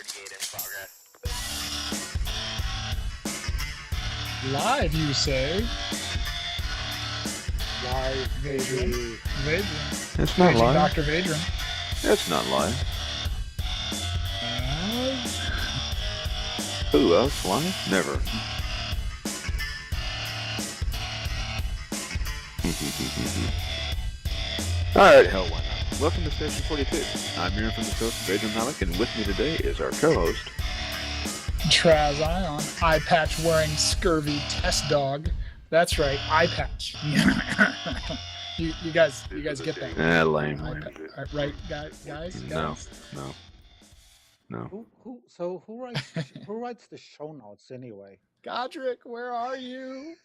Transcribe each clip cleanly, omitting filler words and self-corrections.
Investigate in progress. Live, you say? Live, Vadran. Vadran. It's not Paging live. Dr. Vadran. It's not live. Uh, Who else live? Never. Alright, hell, why not? Welcome to Station 42. I'm your infamous host, Vadran Malik, and with me today is our co-host, Traz Ion. Eye patch wearing scurvy test dog. That's right, eye patch. you guys get that? lame. Right, guys? No. Who writes the show notes anyway? Godric, where are you?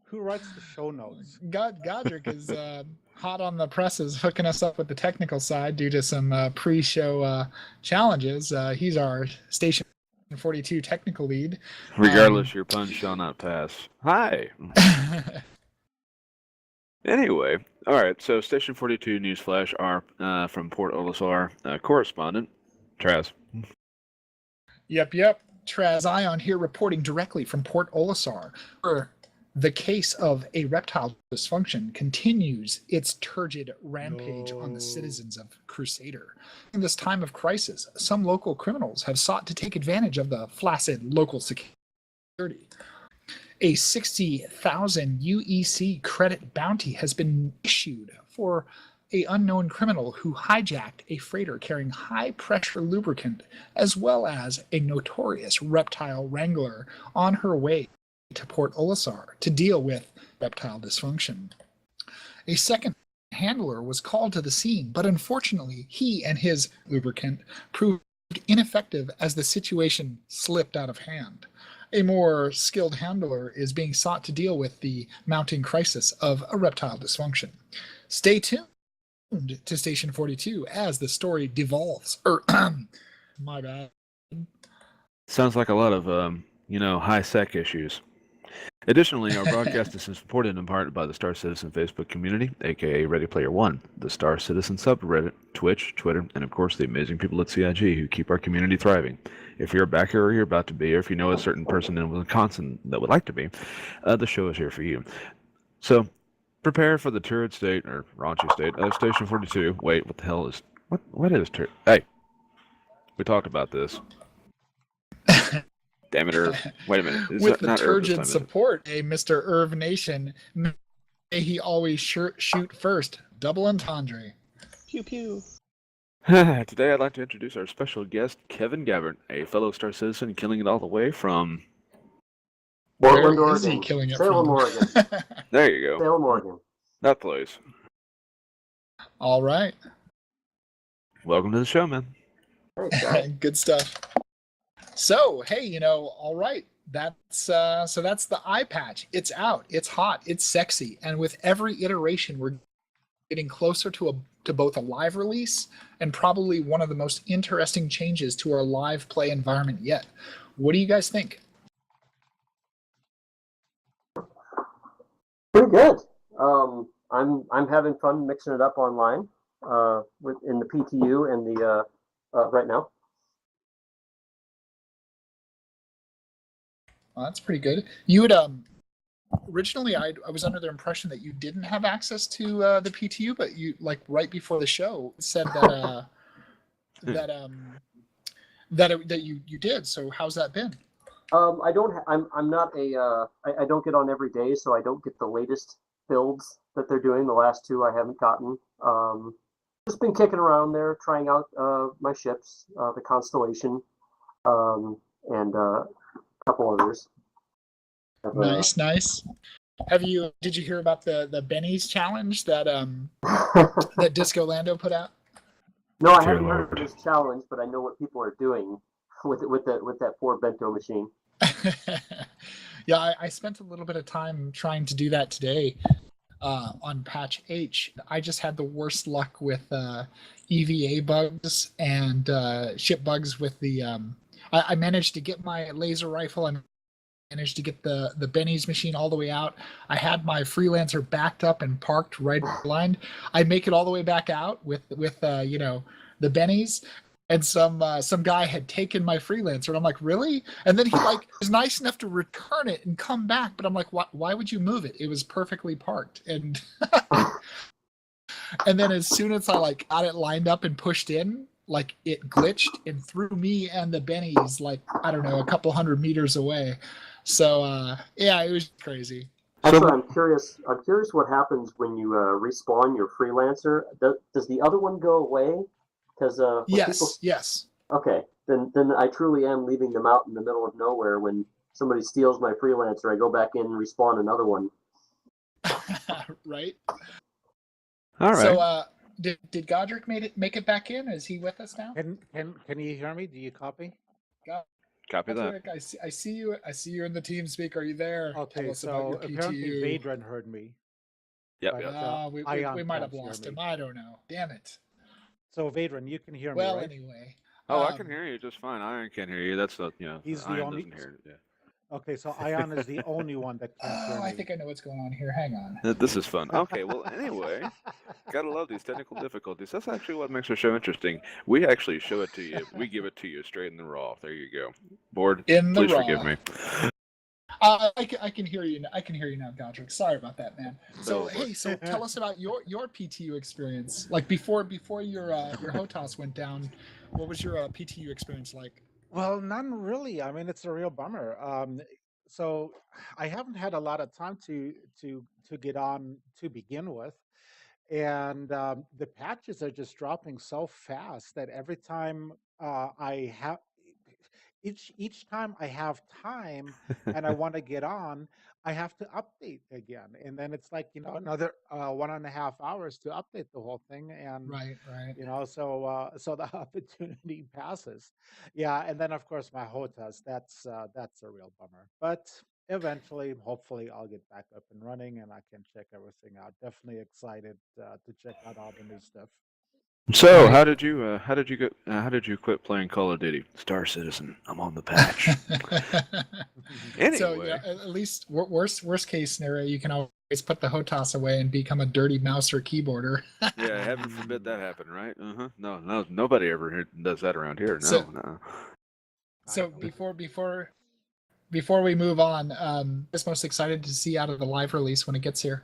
Who writes the show notes? Godric is hot on the presses, hooking us up with the technical side due to some pre-show challenges. He's our Station 42 technical lead. Regardless, your pun shall not pass. Hi! Anyway, alright, so Station 42 Newsflash are from Port Olisar correspondent, Traz. Yep. Traz Ion here reporting directly from Port Olisar, where the case of a reptile dysfunction continues its turgid rampage on the citizens of Crusader. In this time of crisis, some local criminals have sought to take advantage of the flaccid local security. A 60,000 UEC credit bounty has been issued for an unknown criminal who hijacked a freighter carrying high-pressure lubricant, as well as a notorious reptile wrangler on her way to Port Olisar to deal with reptile dysfunction. A second handler was called to the scene, but unfortunately he and his lubricant proved ineffective as the situation slipped out of hand. A more skilled handler is being sought to deal with the mounting crisis of a reptile dysfunction. Stay tuned to Station 42 as the story devolves. My bad. Sounds like a lot of, high-sec issues. Additionally, our broadcast is supported in part by the Star Citizen Facebook community, aka Ready Player One, the Star Citizen subreddit, Twitch, Twitter, and of course the amazing people at CIG who keep our community thriving. If you're a backer or you're about to be, or if you know a certain person in Wisconsin that would like to be, the show is here for you. So, prepare for the turret state, or raunchy state, of Station 42. Wait, what the hell is... What is turret... Hey! We talked about this. Damn it, Irv. Wait a minute. With the turgid support, Mr. Irv Nation, may he always shoot first. Double entendre. Pew pew. Today I'd like to introduce our special guest, Kevin Gabert, a fellow Star Citizen killing it all the way from... Portland, Where Oregon. is he killing it Salem, from? Oregon. There you go. Salem, Oregon. That place. All right. Welcome to the show, man. Thanks, guys. Good stuff. So, hey, all right. That's the eye patch. It's out. It's hot. It's sexy. And with every iteration, we're getting closer to both a live release and probably one of the most interesting changes to our live play environment yet. What do you guys think? Pretty good. I'm having fun mixing it up online in the PTU and the right now. Well, that's pretty good. You had originally I was under the impression that you didn't have access to the PTU, but you right before the show said that that you did. So how's that been? I don't. I'm not a. I don't get on every day, so I don't get the latest builds that they're doing. The last two I haven't gotten. Just been kicking around there, trying out my ships, the Constellation, and a couple others. Nice. Did you hear about the Benny's challenge that that Disco Lando put out? No, I haven't heard of this challenge, but I know what people are doing with that poor bento machine. Yeah, I spent a little bit of time trying to do that today on patch H. I just had the worst luck with EVA bugs and ship bugs with the I managed to get my laser rifle. I managed to get the Benny's machine all the way out. I had my freelancer backed up and parked right behind. I make it all the way back out with the Benny's. and some guy had taken my freelancer, and I'm like, really? And then he like was nice enough to return it and come back, but I'm like, why would you move it? It was perfectly parked. And and then as soon as I like got it lined up and pushed in, like it glitched and threw me and the bennies like, I don't know, a couple 100 meters away. So yeah, it was crazy. Actually, I'm curious what happens when you respawn your freelancer. Does the other one go away? Because yes. Okay, then I truly am leaving them out in the middle of nowhere. When somebody steals my freelancer, I go back in and respawn another one. Right. All right. So did Godric make it back in? Is he with us now? Can you hear me? Do you copy? Copy that. Godric, I see you. I see you in the team speak. Are you there? Okay, Tell us about so your apparently PTU. Vadran heard me. Yep. but, Yep. We Ion might have can't hear lost me. him. I don't know. Damn it. So Vadran, you can hear me, Well, right? anyway. Oh, I can hear you just fine. Iron can't hear you. That's He's the Iron only- doesn't hear it. Yeah. Okay, so Ion is the only one that can't hear Oh, me. I think I know what's going on here. Hang on. This is fun. Okay, well, anyway, gotta love these technical difficulties. That's actually what makes our show interesting. We actually show it to you. We give it to you straight in the raw. There you go. Board, In the please raw. forgive me. I can hear you. I can hear you now, Godric. Sorry about that, man. So Oh, boy. hey, so tell us about your PTU experience. Like before your HOTAS went down, what was your PTU experience like? Well, none really. I mean, it's a real bummer. So I haven't had a lot of time to get on to begin with, and the patches are just dropping so fast that every time I have each time I have time and I want to get on, I have to update again, and then it's like another 1.5 hours to update the whole thing, and Right. so the opportunity passes. Yeah, and then of course my HOTAS, that's a real bummer, but eventually hopefully I'll get back up and running and I can check everything out. Definitely excited to check out all the new stuff. So, Right. how did you quit playing Call of Duty? Star Citizen. I'm on the patch. Anyway, So yeah, at least worst case scenario, you can always put the HOTAS away and become a dirty mouse or keyboarder. yeah, heaven forbid that happen, right? No, nobody ever does that around here. No, So- no. So before we move on, just most excited to see out of the live release when it gets here.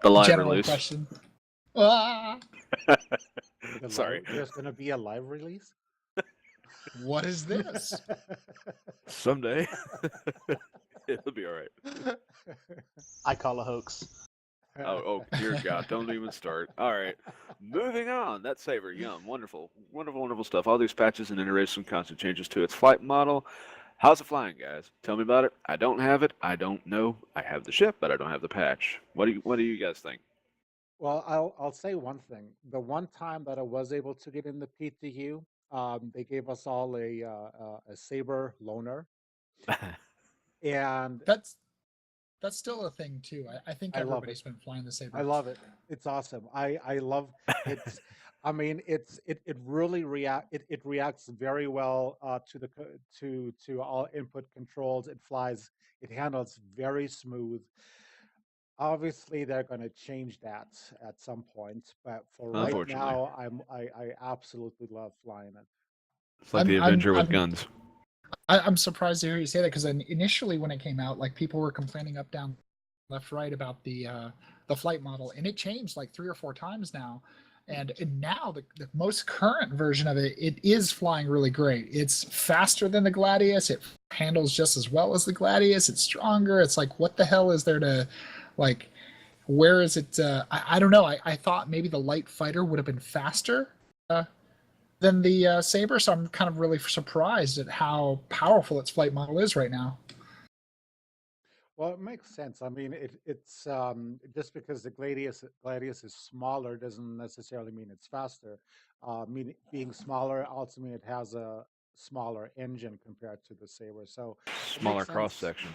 The live General release. question. Ah, Sorry. There's going to be a live release? what is this? Someday. It'll be all right. I call a hoax. Oh, dear God, don't even start. All right, moving on. That saver, yum, wonderful stuff. All these patches and iterations and constant changes to its flight model. How's it flying, guys? Tell me about it. I don't have it. I don't know. I have the ship, but I don't have the patch. What do you guys think? Well, I'll say one thing. The one time that I was able to get in the PTU, they gave us all a Saber loaner, and That's still a thing too. I think I love everybody's been flying the Saber. I love it. It's awesome. I love it's. I mean, it really reacts very well to all input controls. It flies. It handles very smooth. Obviously, they're going to change that at some point, but for right Unfortunately. now, I absolutely love flying it. It's like the I'm- Avenger with I'm- guns. I'm surprised to hear you say that because initially when it came out, like people were complaining up, down, left, right about the flight model, and it changed like 3 or 4 times now. And now the most current version of it is flying really great. It's faster than the Gladius. It handles just as well as the Gladius. It's stronger. It's like, what the hell is there to, like, where is it? I don't know. I thought maybe the light fighter would have been faster than the Saber, so I'm kind of really surprised at how powerful its flight model is right now. Well, it makes sense. I mean, it's just because the Gladius is smaller doesn't necessarily mean it's faster. Being smaller also means it has a smaller engine compared to the Saber. So Smaller makes sense. cross section.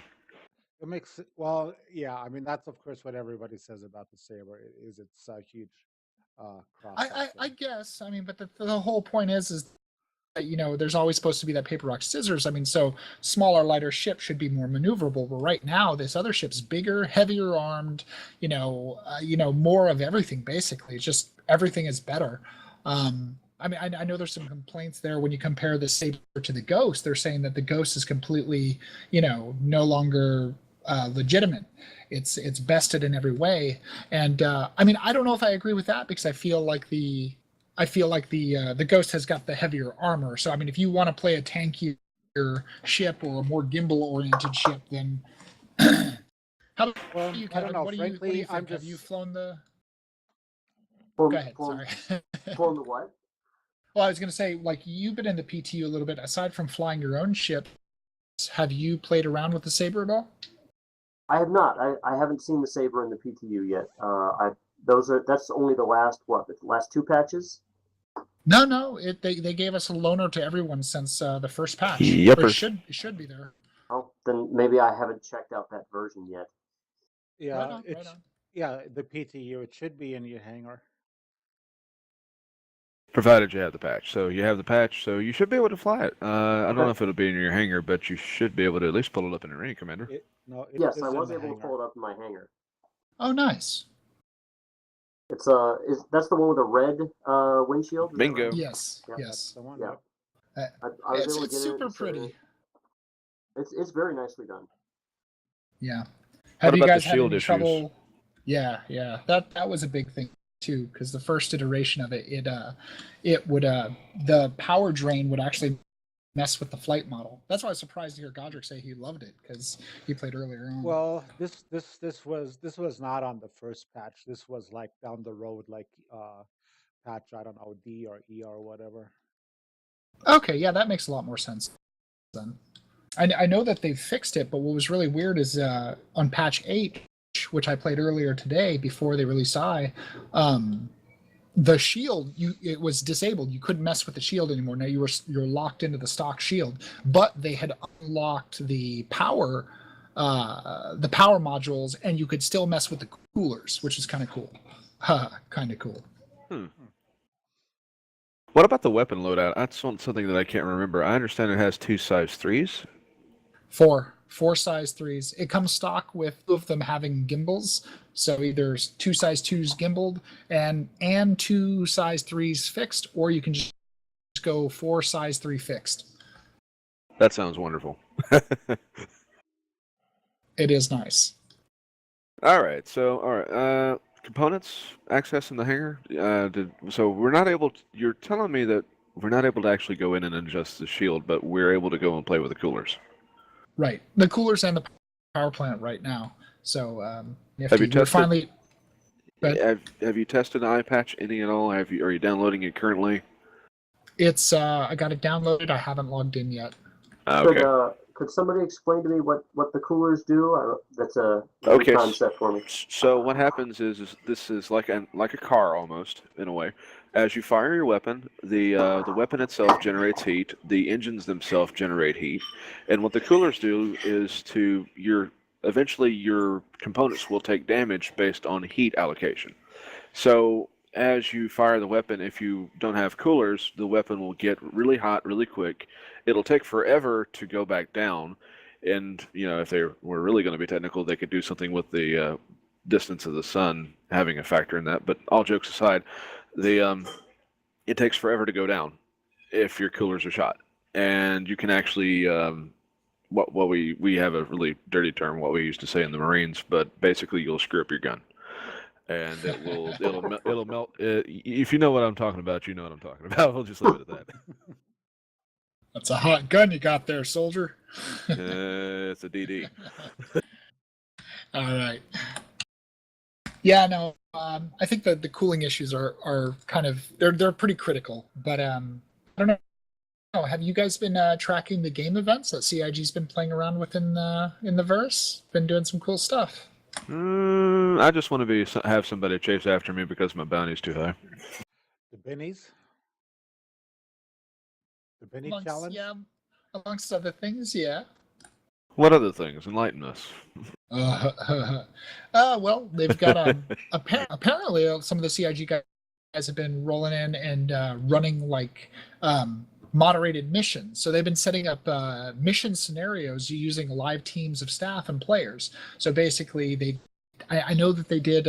it makes well, yeah. I mean, that's of course what everybody says about the Saber is it's a huge cross I section. guess. I mean, but the whole point is that, there's always supposed to be that paper, rock, scissors. I mean, so smaller, lighter ship should be more maneuverable. But right now, this other ship's bigger, heavier armed. More of everything. Basically, it's just everything is better. I mean, I know there's some complaints there when you compare the Saber to the Ghost. They're saying that the Ghost is completely, no longer legitimate. It's bested in every way. And I mean, I don't know if I agree with that because I feel like the Ghost has got the heavier armor. So I mean, if you want to play a tankier ship or a more gimbal-oriented ship, then how about Well, you, I don't Kevin? know. What do you Frankly, think? I'm Have you just flown the? Form, Go ahead. form, Sorry. form the what? Well, I was going to say, like, you've been in the PTU a little bit. Aside from flying your own ship, have you played around with the Saber at all? I have not. I haven't seen the Saber in the PTU yet. That's only the last two patches? No. They gave us a loaner to everyone since the first patch. Or Yepers. it should be there. Oh, then maybe I haven't checked out that version yet. yeah, Right on. yeah, the PTU. It should be in your hangar. Provided you have the patch. So you have the patch, so you should be able to fly it. I don't know if it'll be in your hangar, but you should be able to at least pull it up in your ring, Commander. Yes, I is was in the able to pull it up in my hangar. Oh, nice. It's that's the one with the red windshield? Is that Bingo. right? Yes. Yeah, Yes. The one. Yeah. Yep. I was able to It's get super it and pretty. It's very nicely done. Yeah. What Have you about the guys had shield any issues? trouble? Yeah. That was a big thing too, because the first iteration of it would the power drain would actually mess with the flight model. That's why I was surprised to hear Godric say he loved it because he played earlier on. Well, this was not on the first patch. This was like down the road, like patch, I don't know, D or E or whatever. Okay, yeah, that makes a lot more sense then. I know that they've fixed it, but what was really weird is on patch 8, which I played earlier today before they released the shield it was disabled. You couldn't mess with the shield anymore. Now you're locked into the stock shield, but they had unlocked the power modules, and you could still mess with the coolers, which is kind of cool. Kind of cool. What about the weapon loadout? That's something that I can't remember. I understand it has 2 size 3s. Four size 3s. It comes stock with 2 of them having gimbals. So either 2 size 2s gimbaled and 2 size 3s fixed, or you can just go 4 size 3 fixed. That sounds wonderful. It is nice. All right. Components access in the hangar. So we're not able to, you're telling me that we're not able to actually go in and adjust the shield, but we're able to go and play with the coolers. Right, the coolers and the power plant right now. So have you tested? Finally, have you tested eye patch any at all? Are you downloading it currently? It's I got it downloaded. I haven't logged in yet. Okay. Could somebody explain to me what the coolers do? That's a new concept for me. So what happens is this is like a car almost in a way. As you fire your weapon, the weapon itself generates heat. The engines themselves generate heat, and what the coolers do is eventually your components will take damage based on heat allocation. So as you fire the weapon, if you don't have coolers, the weapon will get really hot really quick. It'll take forever to go back down, and if they were really going to be technical, they could do something with the distance of the sun having a factor in that. But all jokes aside, it takes forever to go down if your coolers are shot, and you can actually what we have a really dirty term, what we used to say in the Marines, but basically you'll screw up your gun. And it'll melt. If you know what I'm talking about, you know what I'm talking about. We'll just leave it at that. That's a hot gun you got there, soldier. It's a DD. All right. Yeah, no. I think that the cooling issues are kind of they're pretty critical. But I don't know. Have you guys been tracking the game events that CIG's been playing around with in the verse? Been doing some cool stuff. I just want to have somebody chase after me because my bounty's too high. The Bennies? The Benny challenge? Yeah, amongst other things, yeah. What other things? Enlighten us. Well, they've got apparently some of the CIG guys have been rolling in and running like moderated missions. So they've been setting up mission scenarios using live teams of staff and players. So basically, I know that they did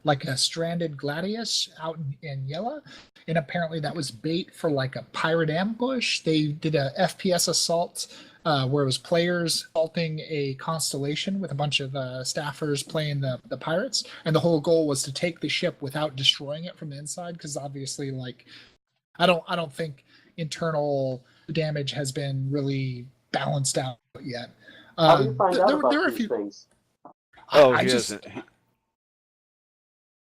like a stranded gladius out in Yella, and apparently that was bait for like a pirate ambush. They did a FPS assault where it was players assaulting a constellation with a bunch of staffers playing the pirates, and the whole goal was to take the ship without destroying it from the inside, because obviously, like, I don't think internal damage has been really balanced out yet. How do you find out about there are a these few things? Oh, I he just hasn't.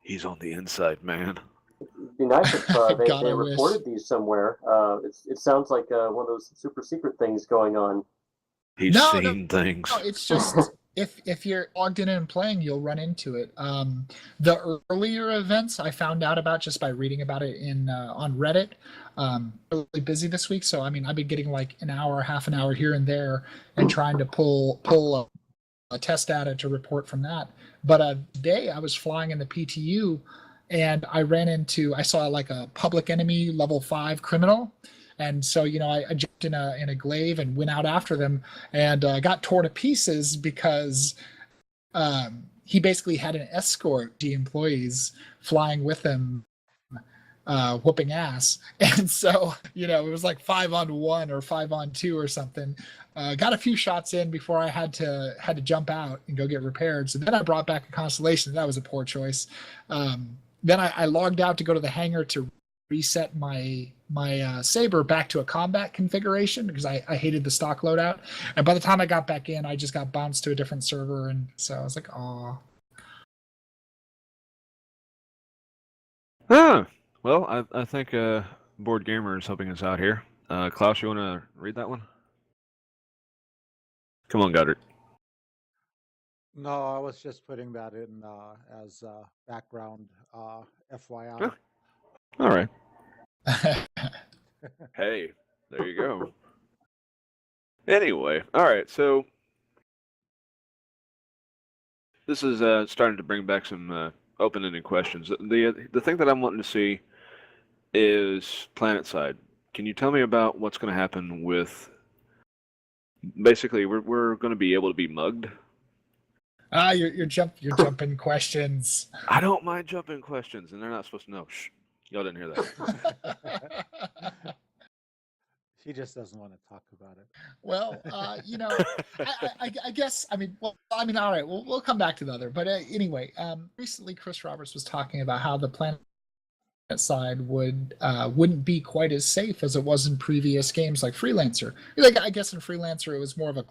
He's on the inside, man. It'd be nice if God, they I wish. reported these somewhere. It sounds like one of those super secret things going on. He's No, seen things. No, it's just if you're logged in and playing, you'll run into it. The earlier events I found out about just by reading about it in on Reddit. Really busy this week, so I mean I've been getting like an hour, half an hour here and there, and trying to pull a test data to report from that. But today I was flying in the PTU, and I saw like a public enemy level 5 criminal. And so, I jumped in a glaive and went out after them, and got torn to pieces because he basically had an escort, the employees flying with him, whooping ass. And so, it was like 5-on-1 or 5-on-2 or something. Got a few shots in before I had to jump out and go get repaired. So then I brought back a constellation. That was a poor choice. Then I logged out to go to the hangar to reset my Saber back to a combat configuration because I hated the stock loadout. And by the time I got back in, I just got bounced to a different server. And so I was like, oh. Well, I think Board Gamer is helping us out here. Klaus, you want to read that one? Come on, Gabbert. No, I was just putting that in as background FYI. Oh. All right. Hey, there you go. Anyway, all right. So this is starting to bring back some open-ended questions. The thing that I'm wanting to see is PlanetSide. Can you tell me about what's going to happen with? Basically, we're going to be able to be mugged. You're jumping questions. I don't mind jumping questions, and they're not supposed to know. Shh, y'all didn't hear that. He just doesn't want to talk about it. Well, I guess, all right, we'll come back to the other. But anyway, recently Chris Roberts was talking about how the Planet side wouldn't be quite as safe as it was in previous games like Freelancer. Like, I guess in Freelancer it was more of a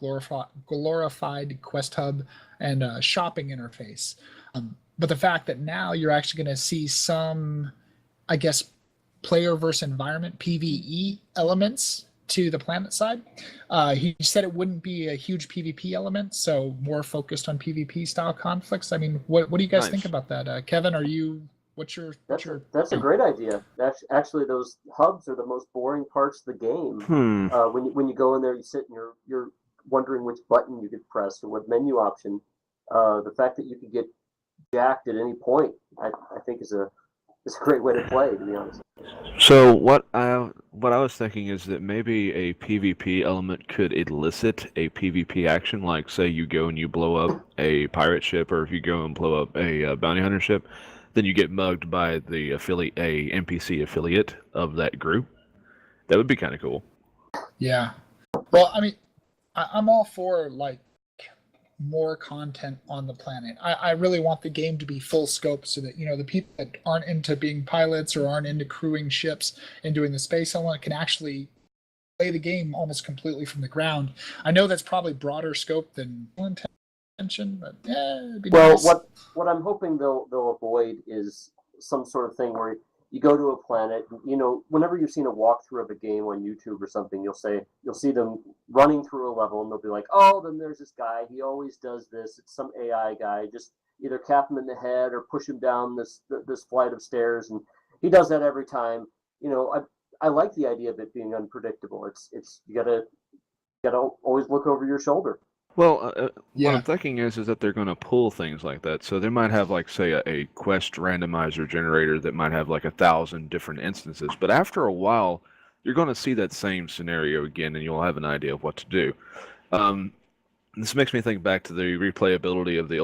glorified quest hub and shopping interface. But the fact that now you're actually going to see some, I guess, player versus environment PvE elements to the Planet side. He said it wouldn't be a huge PvP element, so more focused on PvP style conflicts. I mean, what do you guys think about that? Kevin, that's a great idea. Actually, those hubs are the most boring parts of the game. When you go in there, you sit and you're wondering which button you could press or what menu option. The fact that you could get jacked at any point, I think is a great way to play, to be honest. So what I was thinking is that maybe a PvP element could elicit a PvP action, like say you go and you blow up a pirate ship, or if you go and blow up a bounty hunter ship, then you get mugged by the NPC affiliate of that group. That would be kind of cool. Yeah. Well, I mean, I'm all for like more content on the planet. I really want the game to be full scope so that, the people that aren't into being pilots or aren't into crewing ships and doing the space element can actually play the game almost completely from the ground. I know that's probably broader scope than intention, but it'd be nice. What I'm hoping they'll avoid is some sort of thing where you go to a planet, whenever you've seen a walkthrough of a game on YouTube or something, you'll see them running through a level and they'll be like, oh, then there's this guy, he always does this, it's some AI guy, just either cap him in the head or push him down this flight of stairs, and he does that every time. I like the idea of it being unpredictable. It's you gotta always look over your shoulder. Well, what I'm thinking is that they're going to pull things like that. So they might have, like, say, a quest randomizer generator that might have like 1,000 different instances. But after a while, you're going to see that same scenario again, and you'll have an idea of what to do. This makes me think back to the replayability of the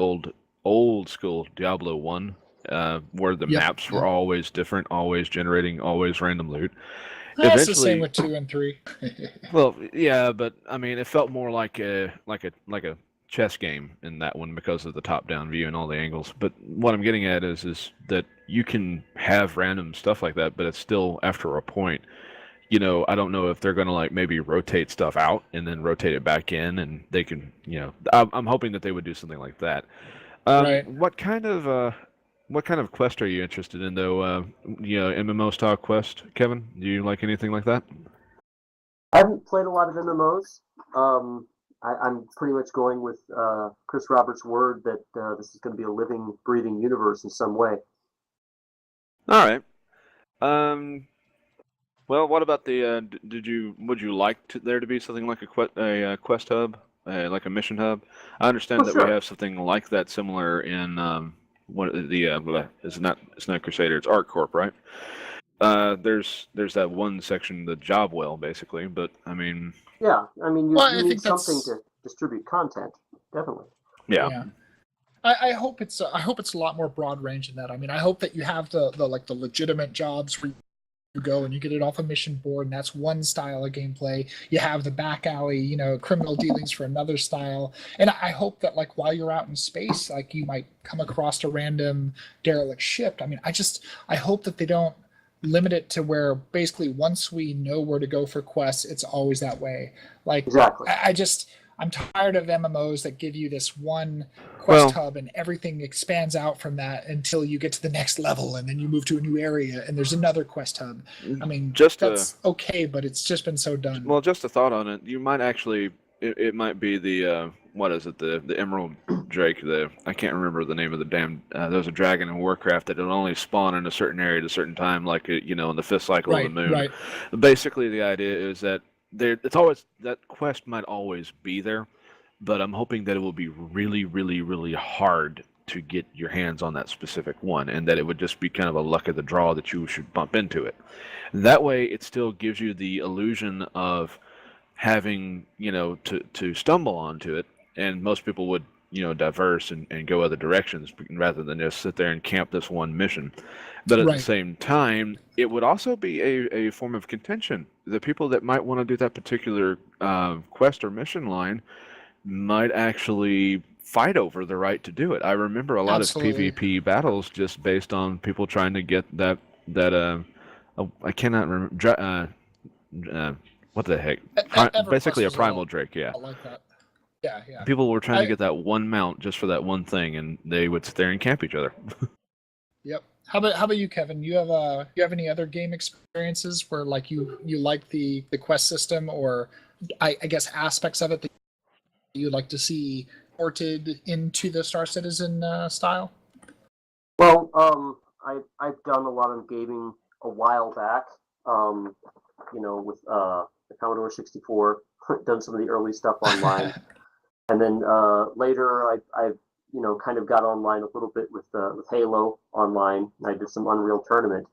old school Diablo 1 where the Yep, maps were yep. always different, always generating, always random loot. That's the same with 2 and 3. Well, yeah, but I mean, it felt more like a chess game in that one because of the top-down view and all the angles. But what I'm getting at is that you can have random stuff like that, but it's still after a point. I don't know if they're going to like maybe rotate stuff out and then rotate it back in, and they can, I'm hoping that they would do something like that. Right. What kind of quest are you interested in, though? MMO style quest, Kevin? Do you like anything like that? I haven't played a lot of MMOs. I'm pretty much going with Chris Roberts' word that this is going to be a living, breathing universe in some way. All right. Well, what about the? Would you like there to be something like a quest hub, like a mission hub? I understand that sure. we have something like that similar in it's not Crusader, it's ArcCorp, right? There's that one section, the job well, basically. But I mean, yeah, I mean, you need something that's... to distribute content, definitely. Yeah. I hope it's a lot more broad range than that. I mean, I hope that you have the legitimate jobs where you go and you get it off a mission board, and that's one style of gameplay. You have the back alley, criminal dealings for another style. And I hope that like while you're out in space, like you might come across a random derelict ship. I mean, I hope that they don't limit it to where basically once we know where to go for quests, it's always that way. Like exactly. I'm tired of MMOs that give you this one quest hub and everything expands out from that until you get to the next level, and then you move to a new area and there's another quest hub. I mean, that's okay, but it's just been so done. Well, just a thought on it. You might actually, it might be the what is it? The Emerald Drake. I can't remember the name of the damn. There's a dragon in Warcraft that will only spawn in a certain area at a certain time, like in the fifth cycle of the moon. Right. Basically, the idea is that it's always that quest might always be there, but I'm hoping that it will be really, really, really hard to get your hands on that specific one, and that it would just be kind of a luck of the draw that you should bump into it. That way, it still gives you the illusion of having to stumble onto it, and most people would diverse and go other directions rather than just sit there and camp this one mission. But at the same time, it would also be a form of contention. The people that might want to do that particular quest or mission line might actually fight over the right to do it. I remember a lot of PvP battles just based on people trying to get that I cannot remember what the heck? Basically a primal Drake, yeah. I like that. Yeah. People were trying to get that one mount just for that one thing, and they would sit there and camp each other. Yep. How about you, Kevin? You have any other game experiences where like you like the quest system, or I guess aspects of it that you'd like to see ported into the Star Citizen style? Well, I've done a lot of gaming a while back. With the Commodore 64, done some of the early stuff online, and then later I've kind of got online a little bit with Halo online. I did some Unreal Tournament.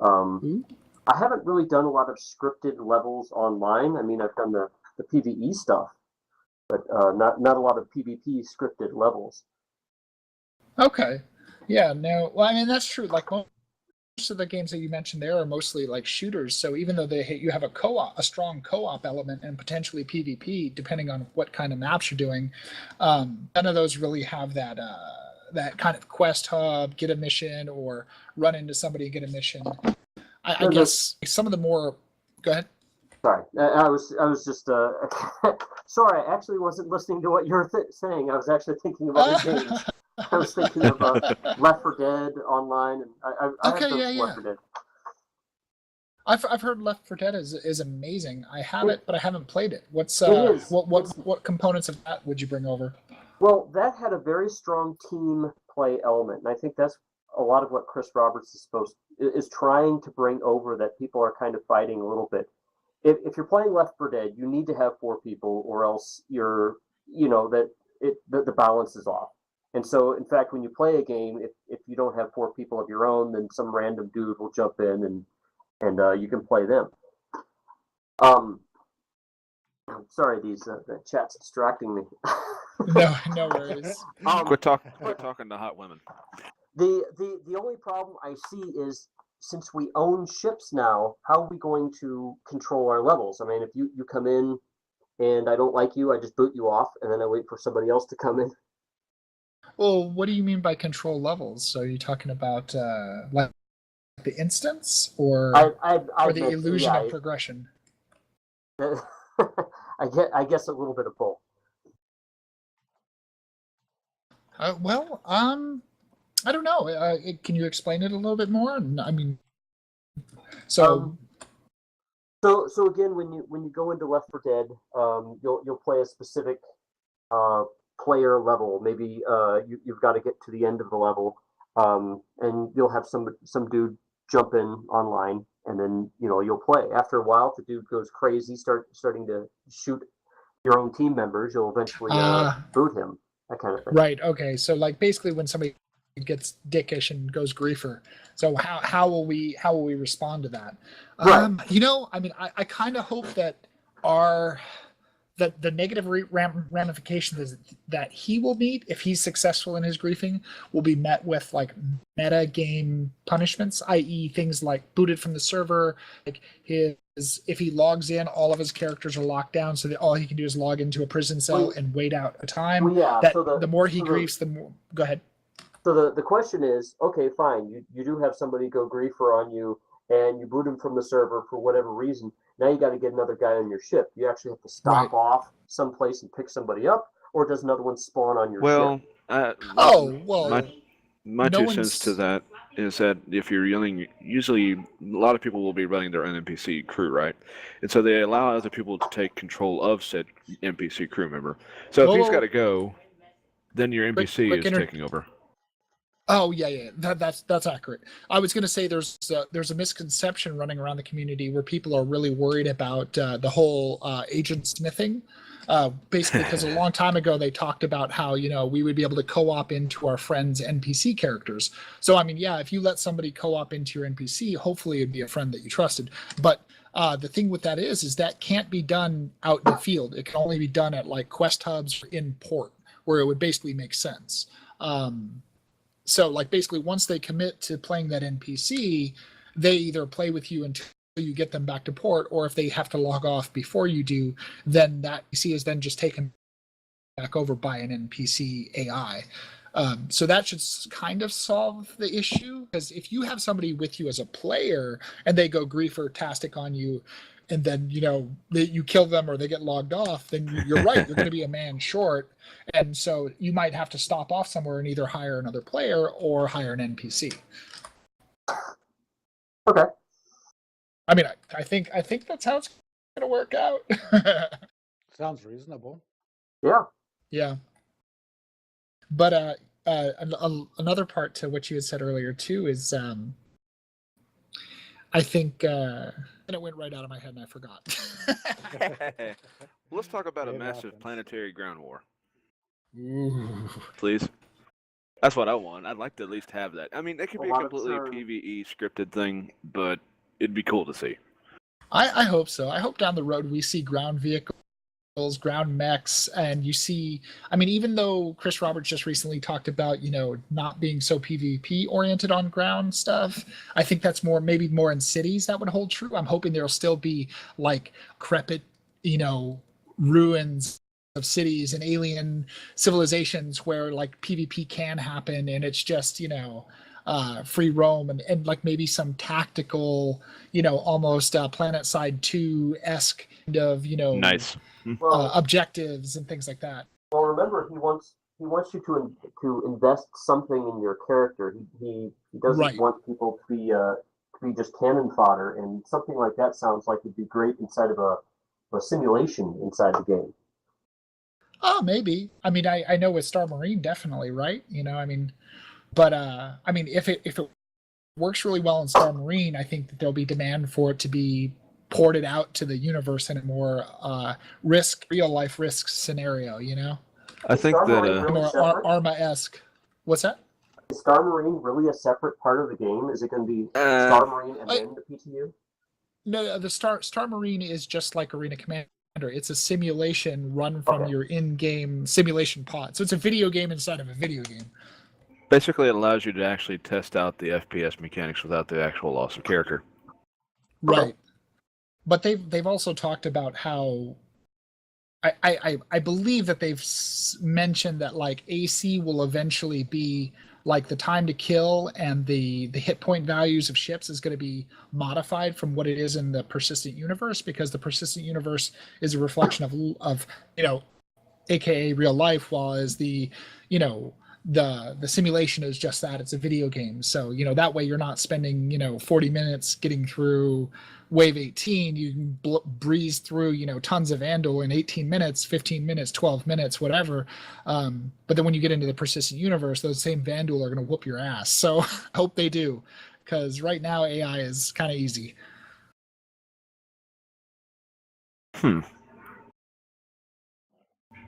I haven't really done a lot of scripted levels online. I mean, I've done the PvE stuff, but not a lot of PvP scripted levels. Okay. Yeah. No. Well, I mean, that's true. Like most of the games that you mentioned there are mostly like shooters. So even though you have a strong co-op element and potentially PvP, depending on what kind of maps you're doing, none of those really have that kind of quest hub, get a mission, or run into somebody and get a mission. I guess some of the more. Go ahead. Sorry, I was just sorry. I actually wasn't listening to what you were saying. I was actually thinking of other games. I was thinking of Left 4 Dead online, and I have Left 4 Dead. I've heard Left 4 Dead is amazing. I have it, but I haven't played it. What components of that would you bring over? Well, that had a very strong team play element, and I think that's a lot of what Chris Roberts is trying to bring over. That people are kind of fighting a little bit. If you're playing Left 4 Dead, you need to have 4 people, or else the balance is off. And so, in fact, when you play a game, if you don't have 4 people of your own, then some random dude will jump in and you can play them. Sorry, the chat's distracting me. No worries. Quit talking to hot women. The only problem I see is, since we own ships now, how are we going to control our levels? I mean, if you come in and I don't like you, I just boot you off, and then I wait for somebody else to come in. Well, what do you mean by control levels? So are you talking about like the instance, or or the illusion of progression? I guess a little bit of both. Well, I don't know. Can you explain it a little bit more? I mean, so again, when you go into Left 4 Dead, you'll play a specific player level. Maybe you've got to get to the end of the level, and you'll have some dude jump in online, and then you'll play. After a while, if the dude goes crazy, starting to shoot your own team members, you'll eventually boot him. That kind of thing. Right. Okay. So like basically, when somebody gets dickish and goes griefer, so how will we respond to that? Right. I mean, I kind of hope that the negative ramifications that he will meet if he's successful in his griefing will be met with like meta game punishments, i.e. things like booted from the server. Like if he logs in, all of his characters are locked down, so that all he can do is log into a prison cell and wait out a time. Well, yeah, that so the more he griefs, the more. Go ahead. So the question is, okay, fine, you do have somebody go griefer on you, and you boot him from the server for whatever reason. Now you got to get another guy on your ship. You actually have to stop off someplace and pick somebody up, or does another one spawn on your ship? My two cents to that is that if you're usually a lot of people will be running their own NPC crew, right? And so they allow other people to take control of said NPC crew member. So if he's got to go, then your NPC is taking over. Oh yeah, that's accurate. I was going to say there's a misconception running around the community where people are really worried about the whole agent smithing. Basically, because a long time ago they talked about how we would be able to co-op into our friends' NPC characters. So I mean, yeah, if you let somebody co-op into your NPC, hopefully it'd be a friend that you trusted. But the thing with that is that can't be done out in the field. It can only be done at like quest hubs or in port, where it would basically make sense. So like basically once they commit to playing that NPC, they either play with you until you get them back to port, or if they have to log off before you do, then that NPC is then just taken back over by an NPC AI. So that should kind of solve the issue, because if you have somebody with you as a player and they go griefer-tastic on you, and then you kill them or they get logged off, then you're right, you're going to be a man short, and so you might have to stop off somewhere and either hire another player or hire an NPC. Okay. I mean, I think that's how it's going to work out. Sounds reasonable. Yeah. Yeah. But another part to what you had said earlier too is I think and it went right out of my head and I forgot. Let's talk about a massive planetary ground war. Ooh. Please. That's what I want. I'd like to at least have that. I mean, it could be a completely PvE scripted thing, but it'd be cool to see. I hope so. I hope down the road we see ground vehicles, ground mechs, and you see, I mean, even though Chris Roberts just recently talked about, not being so PvP oriented on ground stuff, I think that's maybe more in cities that would hold true. I'm hoping there'll still be like crepit, ruins of cities and alien civilizations where like PvP can happen, and it's just, free roam and like maybe some tactical, almost Planet Side 2-esque kind of, nice. Objectives and things like that. Well, remember, he wants you to invest something in your character. He doesn't want people to be just cannon fodder, and something like that sounds like it'd be great inside of a simulation inside the game. Oh, maybe. I mean, I know with Star Marine, definitely, right? But I mean, if it works really well in Star Marine, I think that there'll be demand for it to be ported out to the universe in a more real life risk scenario. I think that more Arma-esque. What's that? Is Star Marine really a separate part of the game? Is it going to be Star Marine and then the PTU? No, the Star Marine is just like Arena Commander. It's a simulation run from your in-game simulation pod. So it's a video game inside of a video game. Basically, it allows you to actually test out the FPS mechanics without the actual loss of character. Right. But they've also talked about how I believe that they've mentioned that like AC will eventually be like the time to kill and the hit point values of ships is going to be modified from what it is in the persistent universe, because the persistent universe is a reflection of AKA real life, while as the the simulation is just that, it's a video game. So that way you're not spending 40 minutes getting through wave 18. You can breeze through tons of Andal in 18 minutes, 15 minutes, 12 minutes, whatever. But then when you get into the persistent universe, those same Vandal are going to whoop your ass. So I hope they do, because right now AI is kind of easy.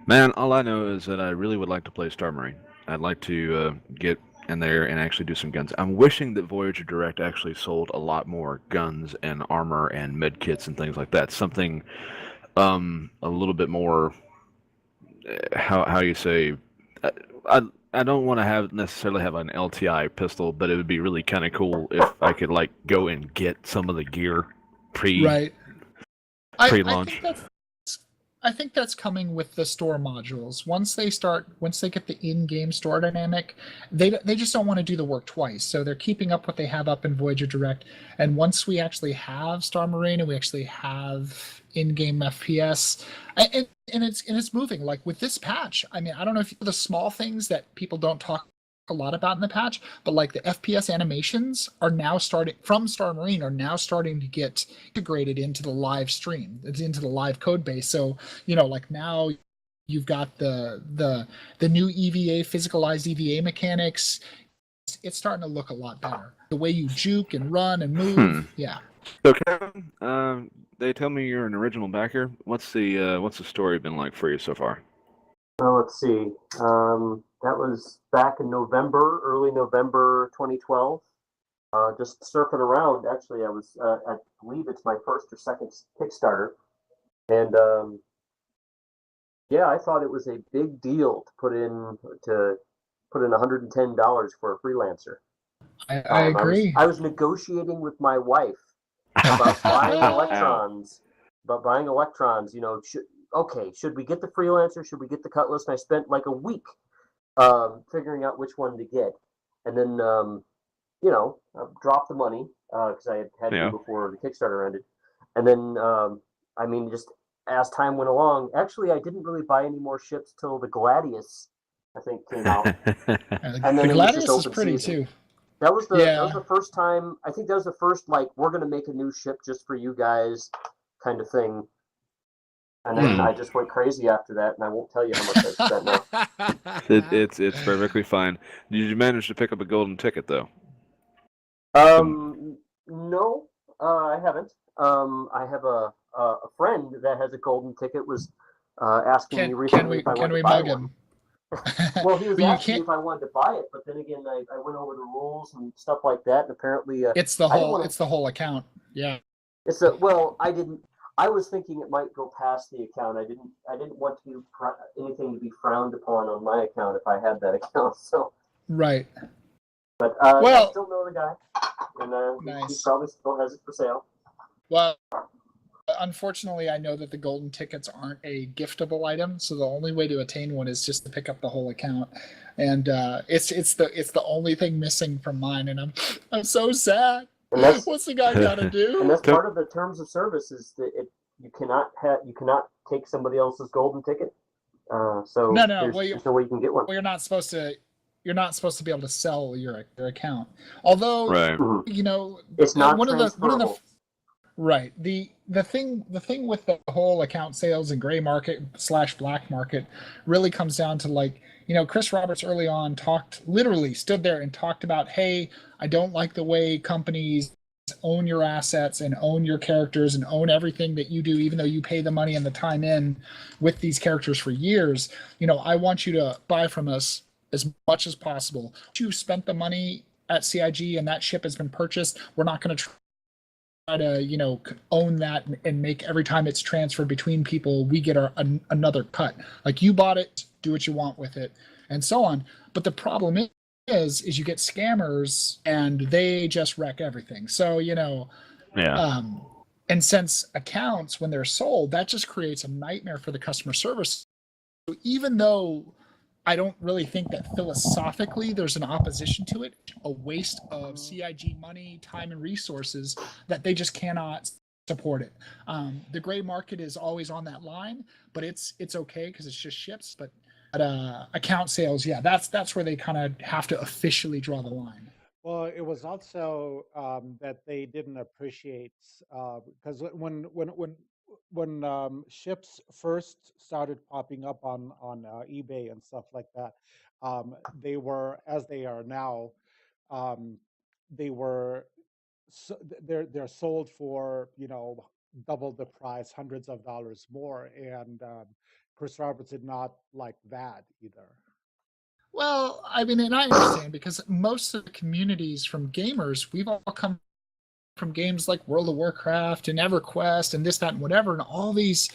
Man, all I know is that I really would like to play Star Marine. I'd like to get in there and actually do some guns. I'm wishing that Voyager Direct actually sold a lot more guns and armor and med kits and things like that. Something a little bit more, how you say, I don't want to necessarily have an LTI pistol, but it would be really kind of cool if I could like go and get some of the gear pre-launch. I think that's coming with the store modules. Once they get the in-game store dynamic, they just don't want to do the work twice. So they're keeping up what they have up in Voyager Direct. And once we actually have Star Marine and we actually have in-game FPS, and it's moving. Like with this patch, I mean, I don't know if the small things that people don't talk a lot about in the patch, but like the FPS animations are now starting from Star Marine to get integrated into the live stream. It's into the live code base. So like now you've got the new EVA, physicalized EVA mechanics. It's starting to look a lot better. The way you juke and run and move. Yeah. So Kevin, they tell me you're an original backer. What's the story been like for you so far? Well, let's see. That was back in early November 2012. Just surfing around. Actually, I believe it's my first or second Kickstarter. And I thought it was a big deal to put in $110 for a freelancer. I agree. I was negotiating with my wife about buying electrons. Should we get the freelancer? Should we get the Cutlass? And I spent like a week figuring out which one to get. And then, I dropped the money because I had to before the Kickstarter ended. And then, just as time went along, actually, I didn't really buy any more ships till the Gladius, I think, came out. And then the Gladius is pretty season. too. That was the first time. I think that was the first we're gonna make a new ship just for you guys kind of thing. And then I just went crazy after that, and I won't tell you how much I spent now. It's perfectly fine. Did you manage to pick up a golden ticket though? No, I haven't. I have a friend that has a golden ticket. Was asking me recently if I wanted to buy one. Well, he was asking me if I wanted to buy it, but then again, I went over the rules and stuff like that, and apparently it's the whole account. Yeah. I was thinking it might go past the account. I didn't want anything to be frowned upon on my account if I had that account. So. Right. But I still know the guy, and nice. He probably still has it for sale. Well, unfortunately, I know that the golden tickets aren't a giftable item, so the only way to attain one is just to pick up the whole account, and it's the only thing missing from mine, and I'm so sad. What's the guy got to do? And that's part of the terms of service is that you cannot take somebody else's golden ticket. So no, there's no way you can get one. Well, you're not supposed to be able to sell your account. Although, right. It's not one transferable. of the right. The thing with the whole account sales and gray market / black market really comes down to Chris Roberts early on stood there and talked about, hey, I don't like the way companies own your assets and own your characters and own everything that you do, even though you pay the money and the time in with these characters for years. I want you to buy from us as much as possible. You spent the money at CIG and that ship has been purchased. We're not going to try to, own that and make every time it's transferred between people, we get another cut. Like you bought it, do what you want with it, and so on. But the problem is you get scammers and they just wreck everything. So, Yeah. And since accounts, when they're sold, that just creates a nightmare for the customer service. So even though I don't really think that philosophically there's an opposition to it, a waste of CIG money, time, and resources that they just cannot support it. The gray market is always on that line, but it's okay because it's just ships. But account sales, yeah, that's where they kind of have to officially draw the line. Well, it was also that they didn't appreciate because when ships first started popping up on eBay and stuff like that, they were, as they are now, um, they were they're sold for double the price, hundreds of dollars more, and Chris Roberts did not like that either. Well, I mean, and I understand because most of the communities from gamers, we've all come from games like World of Warcraft and EverQuest and this, that, and whatever. And all these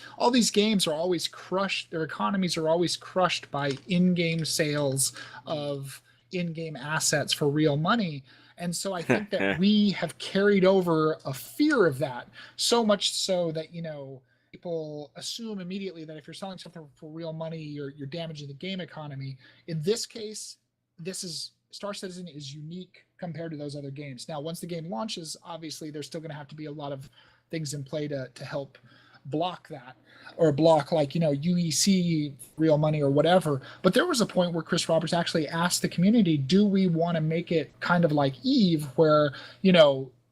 games are always crushed. Their economies are always crushed by in-game sales of in-game assets for real money. And so I think that we have carried over a fear of that, so much so that, people assume immediately that if you're selling something for real money, you're damaging the game economy. In this case, Star Citizen is unique compared to those other games. Now, once the game launches, obviously there's still going to have to be a lot of things in play to help block that, or block UEC, real money, or whatever. But there was a point where Chris Roberts actually asked the community, do we want to make it kind of like EVE, where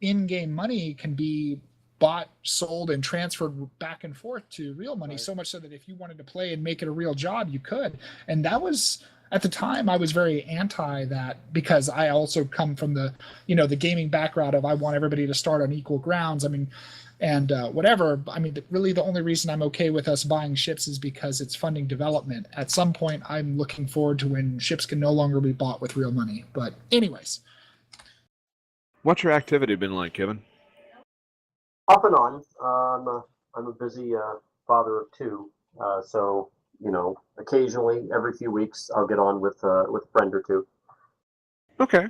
in-game money can be bought, sold, and transferred back and forth to real money, right. So much so that if you wanted to play and make it a real job, you could. And that was, at the time, I was very anti that, because I also come from the gaming background of I want everybody to start on equal grounds. I mean, and whatever. I mean, really the only reason I'm okay with us buying ships is because it's funding development. At some point, I'm looking forward to when ships can no longer be bought with real money. But anyways. What's your activity been like, Kevin? Off and on. I'm a busy father of two, so occasionally, every few weeks, I'll get on with a friend or two. Okay.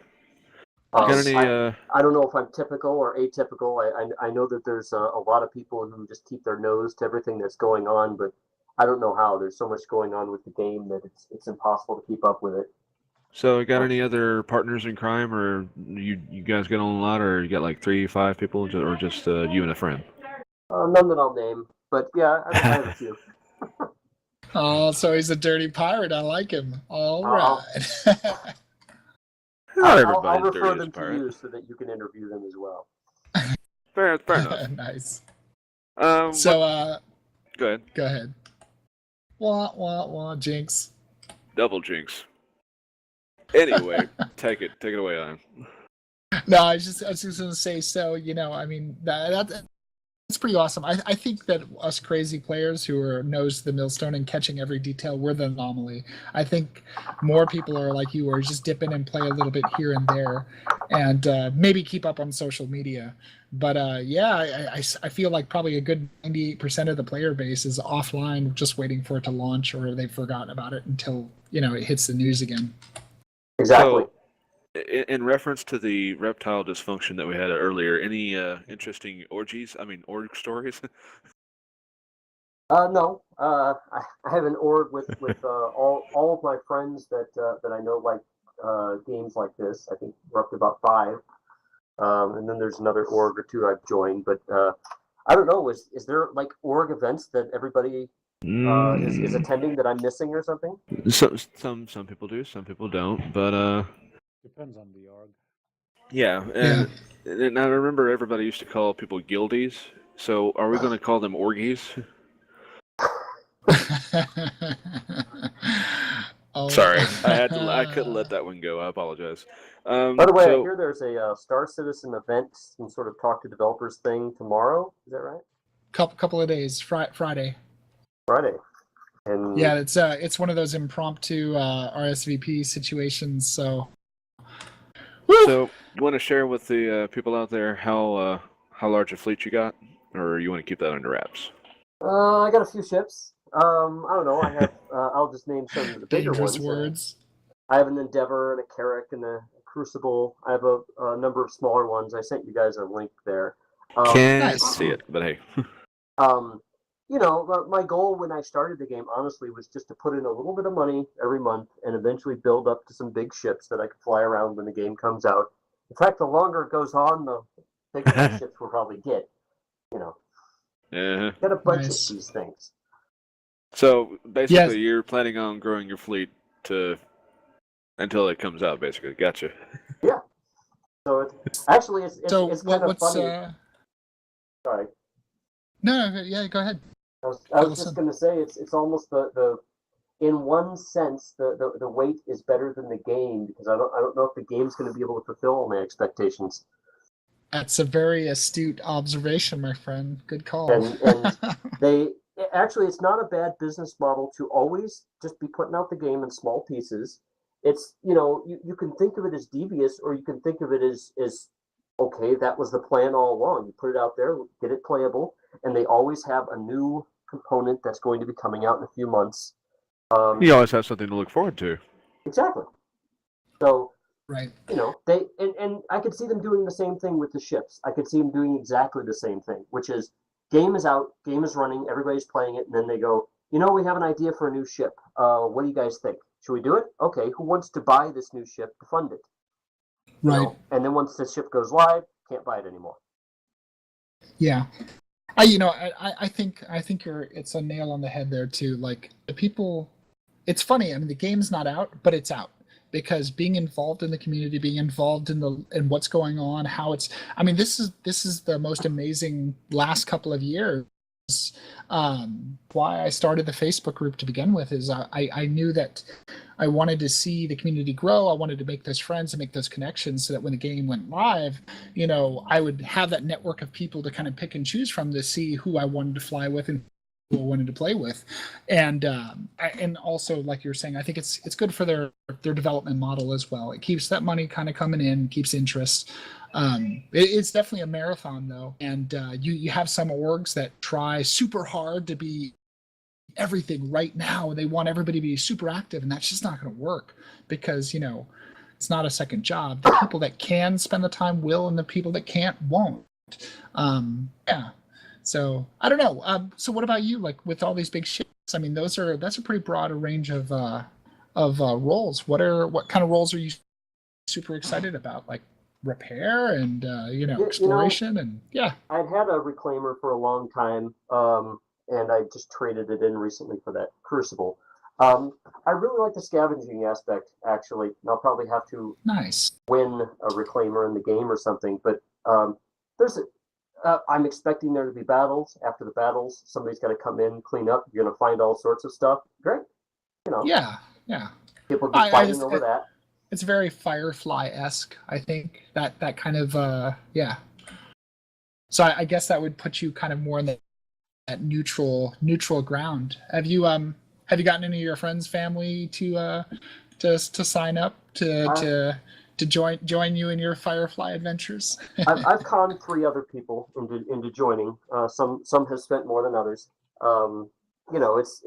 Got any? I don't know if I'm typical or atypical. I know that there's a lot of people who just keep their nose to everything that's going on, but I don't know how. There's so much going on with the game that it's impossible to keep up with it. So, got any other partners in crime, or you guys get on a lot, or you got like 3-5 people, or just you and a friend? None that I'll name, but yeah, I have a few. Oh, so he's a dirty pirate. I like him. All right. Not everybody's I'll refer dirty them as a pirate. to you so that you can interview them as well. Fair enough. Nice. Go ahead. Go ahead. Wah, jinx. Double jinx. Anyway, take it away, Ian. No, I was just going to say, so, I mean, that's pretty awesome. I think that us crazy players who are nose to the millstone and catching every detail, we're the anomaly. I think more people are like you, or just dip in and play a little bit here and there, and maybe keep up on social media. But yeah, I feel like probably a good 98% of the player base is offline, just waiting for it to launch, or they've forgotten about it until it hits the news again. Exactly. So, in reference to the reptile dysfunction that we had earlier, any interesting org stories? No. I have an org with all of my friends that I know like games like this. I think we're up to about 5. And then there's another org or 2 I've joined. But I don't know. Is there like org events that everybody is attending that I'm missing or something? Some people do, some people don't. But depends on the org. Yeah, and I remember everybody used to call people guildies. So are we going to call them orgies? Oh. Sorry, I couldn't let that one go. I apologize. By the way, I hear there's a Star Citizen event, some sort of talk to developers thing tomorrow. Is that right? Couple of days, Friday. Friday. And yeah, it's one of those impromptu RSVP situations. So. Woo! So, you want to share with the people out there how large a fleet you got, or you want to keep that under wraps? I got a few ships. I don't know. I have. I'll just name some of the bigger ones. Dangerous words. I have an Endeavor and a Carrack and a Crucible. I have a number of smaller ones. I sent you guys a link there. Can't Nice. see it, but hey. You know, my goal when I started the game, honestly, was just to put in a little bit of money every month and eventually build up to some big ships that I could fly around when the game comes out. In fact, the longer it goes on, the bigger the ships will probably get. You know, got to budget Nice. these things. So basically, Yes. you're planning on growing your fleet until it comes out. Basically, gotcha. Yeah. So actually, it's kind of what's funny. Sorry. No, yeah, go ahead. I was just going to say it's almost the in one sense the wait is better than the game, because I don't know if the game's going to be able to fulfill all my expectations. That's a very astute observation, my friend. Good call. And they actually, it's not a bad business model to always just be putting out the game in small pieces. It's, you know, you can think of it as devious, or you can think of it as okay, that was the plan all along. You put it out there, get it playable, and they always have a new component that's going to be coming out in a few months. You always have something to look forward to. Exactly. So, right. you know, they and I could see them doing the same thing with the ships. I could see them doing exactly the same thing, which is game is out, game is running, everybody's playing it, and then they go, you know, we have an idea for a new ship. What do you guys think? Should we do it? Okay, who wants to buy this new ship to fund it? Right. You know? And then once the ship goes live, can't buy it anymore. Yeah. I think it's a nail on the head there too. Like, the people, it's funny. I mean, the game's not out, but it's out, because being involved in the community, being involved in what's going on, how it's. I mean, this is the most amazing last couple of years. Why I started the Facebook group to begin with is I knew that I wanted to see the community grow. I wanted to make those friends and make those connections, so that when the game went live, you know, I would have that network of people to kind of pick and choose from to see who I wanted to fly with and who I wanted to play with. And also, like you're saying, I think it's good for their development model as well. It keeps that money kind of coming in, keeps interest. It's definitely a marathon though, and you have some orgs that try super hard to be everything right now, and they want everybody to be super active, and that's just not going to work, because, you know, it's not a second job. The people that can spend the time will, and the people that can't won't. Yeah. So I don't know. So what about you? Like, with all these big ships, I mean, that's a pretty broad range of roles. What kind of roles are you super excited about? Like repair and exploration, and yeah. I'd had a reclaimer for a long time, and I just traded it in recently for that Crucible. I really like the scavenging aspect, actually. And I'll probably have to win a reclaimer in the game or something, but I'm expecting there to be battles. After the battles, somebody's got to come in, clean up. You're going to find all sorts of stuff. Great. You know. Yeah. People be fighting over that. It's very Firefly-esque, I think. That kind of yeah. So I guess that would put you kind of more in that neutral ground. Have you gotten any of your friends' family to sign up to join you in your Firefly adventures? I've conned 3 other people into joining. Some have spent more than others. You know, it's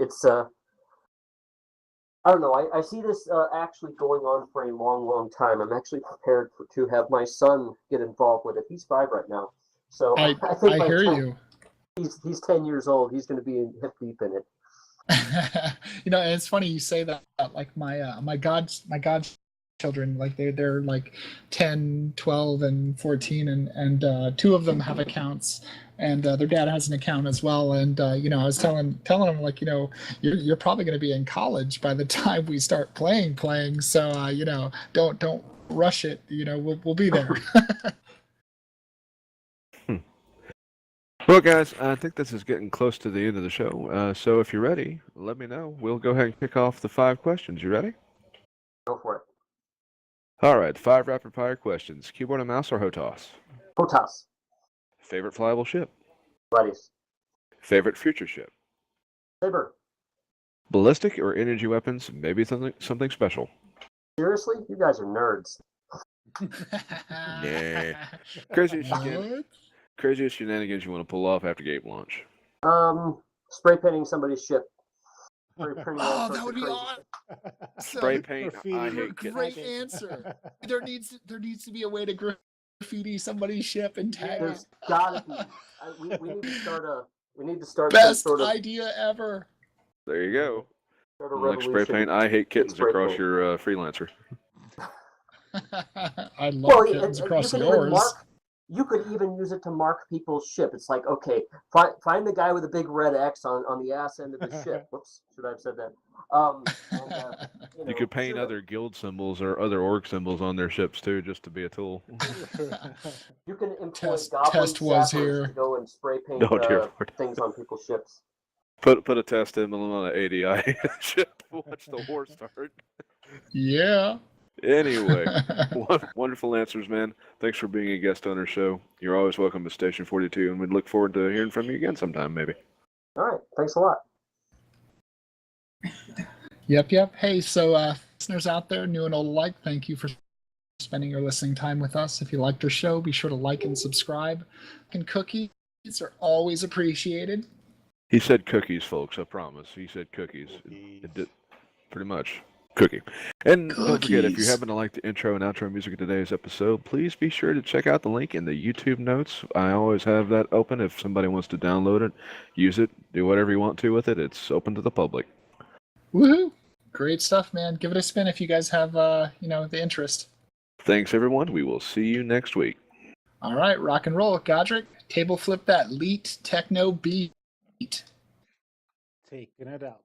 I don't know. I see this actually going on for a long, long time. I'm actually prepared to have my son get involved with it. He's 5 right now, so I think I hear you. He's 10 years old. He's going to be hip deep in it. You know, and it's funny you say that. Like my godchildren, like they're like 10, 12, and 14, and 2 of them have accounts, and their dad has an account as well. And I was telling them, like, you know, you're probably going to be in college by the time we start playing. So don't rush it. You know, we'll be there. Well, guys, I think this is getting close to the end of the show. So if you're ready, let me know. We'll go ahead and kick off the 5 questions. You ready? Go for it. All right, 5 rapid-fire questions. Keyboard and mouse or HOTAS? HOTAS. Favorite flyable ship? Buddies. Favorite future ship? Saber. Ballistic or energy weapons? Maybe something special. Seriously? You guys are nerds. Nah. Craziest shenanigans you want to pull off after game launch? Spray painting somebody's ship. Oh, that would be awesome. Spray paint. I Graffiti. hate kittens. Great answer. There needs to be a way to graffiti somebody's ship and tag There's it. gotta be. We need to start some Best sort of idea ever. There you go. sort of Like spray revolution. paint. I hate kittens Spray across paint. your freelancer. I love kittens you across could even yours. you could even use it to mark people's ship. It's like, okay, find the guy with a big red X on the ass end of the ship. Whoops, should I have said that? You could paint other guild symbols or other org symbols on their ships too, just to be a tool. You can employ Test goblin was sappers here. to go and spray paint Oh, dear Lord. things on people's ships. Put a test emblem on an ADI ship. Watch the war start. Yeah. Anyway, wonderful answers, man. Thanks for being a guest on our show. You're always welcome to Station 42, and we'd look forward to hearing from you again sometime, maybe. All right, thanks a lot. Yep. Hey, so listeners out there, new and old alike, thank you for spending your listening time with us. If you liked our show, be sure to like and subscribe. And cookies are always appreciated. He said cookies, folks, I promise. He said cookies. It did, pretty much. Cookie. And don't forget, if you Cookies. happen to like the intro and outro music of today's episode, please be sure to check out the link in the YouTube notes. I always have that open. If somebody wants to download it, use it, do whatever you want to with it. It's open to the public. Woohoo! Great stuff, man. Give it a spin if you guys have, the interest. Thanks, everyone. We will see you next week. All right, rock and roll, Godric. Table flip that leet techno beat. Taking it out.